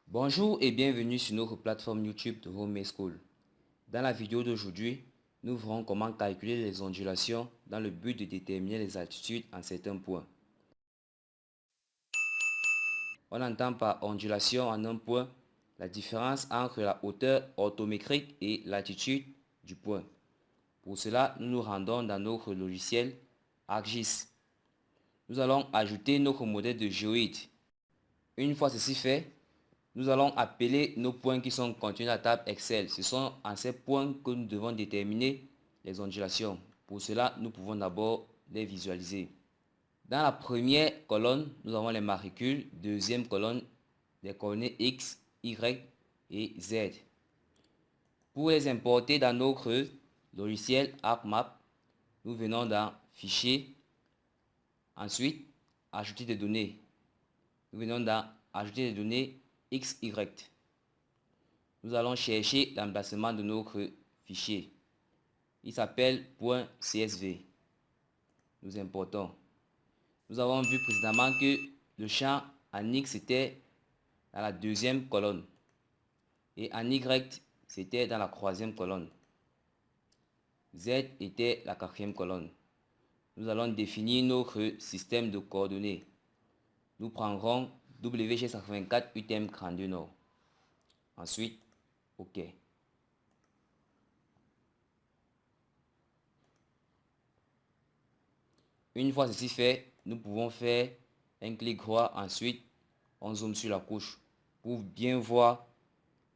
Bonjour et bienvenue sur notre plateforme YouTube de Home School. Dans la vidéo d'aujourd'hui, nous verrons comment calculer les ondulations dans le but de déterminer les altitudes en certains points. On entend par ondulation en un point la différence entre la hauteur orthométrique et l'altitude du point. Pour cela, nous nous rendons dans notre logiciel ArcGIS. Nous allons ajouter notre modèle de géoïde. Une fois ceci fait, nous allons appeler nos points qui sont contenus dans la table Excel. Ce sont en ces points que nous devons déterminer les ondulations. Pour cela, nous pouvons d'abord les visualiser. Dans la première colonne, nous avons les matricules. Deuxième colonne, les coordonnées X, Y et Z. Pour les importer dans notre logiciel ArcMap, nous venons dans Fichier. Ensuite, Ajouter des données. Nous venons dans Ajouter des données XY. Nous allons chercher l'emplacement de notre fichier. Il s'appelle .csv. Nous importons. Nous avons vu précédemment que le champ en X était dans la deuxième colonne et en Y c'était dans la troisième colonne. Z était la quatrième colonne. Nous allons définir notre système de coordonnées. Nous prendrons WG184 UTM 32 Nord. Ensuite, OK. Une fois ceci fait, nous pouvons faire un clic droit. Ensuite, on zoome sur la couche pour bien voir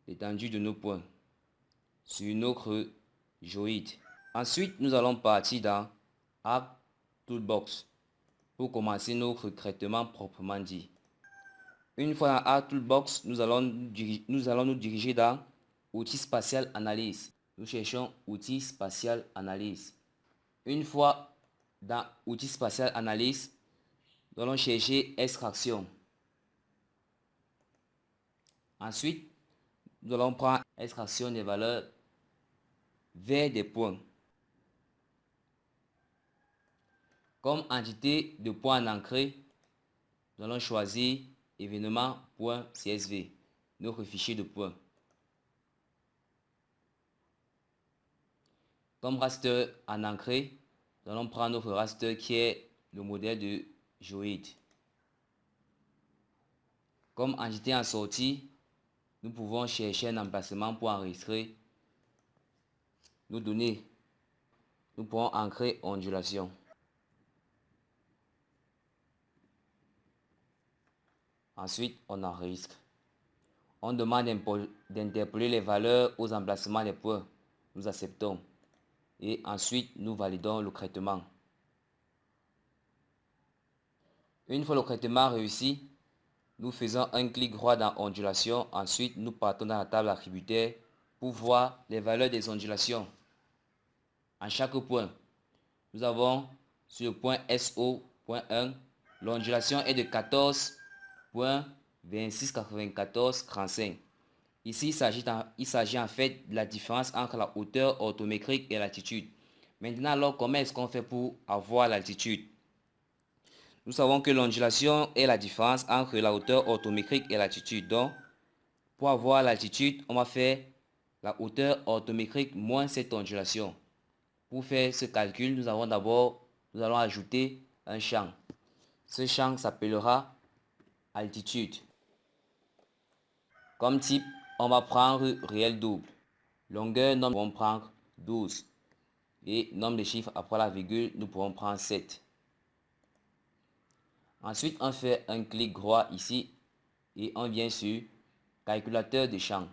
l'étendue de nos points sur notre géoïde. Ensuite, nous allons partir dans Arc Toolbox pour commencer notre traitement proprement dit. Une fois dans Arc Toolbox, nous allons nous diriger dans Outils spatial analyse. Nous cherchons Outils spatial analyse. Une fois dans Outils spatial analyse, nous allons chercher extraction. Ensuite, nous allons prendre extraction des valeurs vers des points. Comme entité de point en entrée, nous allons choisir événement.csv, notre fichier de points. Comme raster en entrée, nous allons prendre notre raster qui est le modèle de géoïde. Comme entité en sortie, nous pouvons chercher un emplacement pour enregistrer nos données. Nous pouvons ancrer ondulation. Ensuite, on enregistre. On demande d'interpoler les valeurs aux emplacements des points. Nous acceptons. Et ensuite, nous validons le traitement. Une fois le traitement réussi, nous faisons un clic droit dans ondulation. Ensuite, nous partons dans la table attributaire pour voir les valeurs des ondulations. En chaque point, nous avons sur le point SO, point 1, l'ondulation est de 14.269435. Ici, il s'agit en fait de la différence entre la hauteur orthométrique et l'altitude. Maintenant, alors, comment est-ce qu'on fait pour avoir l'altitude? Nous savons que l'ondulation est la différence entre la hauteur orthométrique et l'altitude. Donc, pour avoir l'altitude, on va faire la hauteur orthométrique moins cette ondulation. Pour faire ce calcul, nous allons ajouter un champ. Ce champ s'appellera altitude. Comme type, on va prendre réel double. Longueur, nombre, nous pourrons prendre 12. Et nombre de chiffres après la virgule, nous pourrons prendre 7. Ensuite, on fait un clic droit ici et on vient sur calculateur de champ.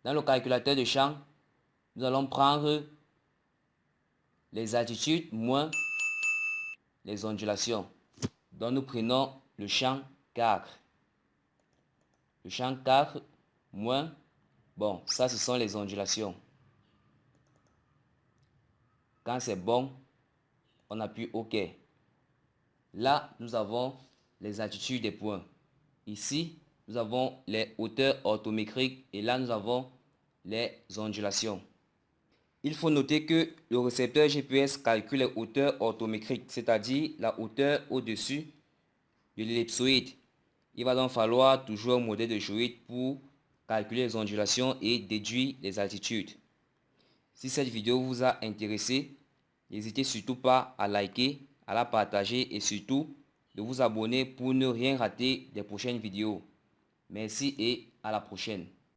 Dans le calculateur de champ, nous allons prendre les altitudes moins les ondulations. Donc nous prenons le champ 4. Le champ 4 moins, bon, ça ce sont les ondulations. Quand c'est bon, on appuie OK. Là, nous avons les altitudes des points. Ici, nous avons les hauteurs orthométriques et là, nous avons les ondulations. Il faut noter que le récepteur GPS calcule les hauteurs orthométriques, c'est-à-dire la hauteur au-dessus de l'ellipsoïde. Il va donc falloir toujours un modèle de géoïde pour calculer les ondulations et déduire les altitudes. Si cette vidéo vous a intéressé, n'hésitez surtout pas à liker, à la partager et surtout de vous abonner pour ne rien rater des prochaines vidéos. Merci et à la prochaine.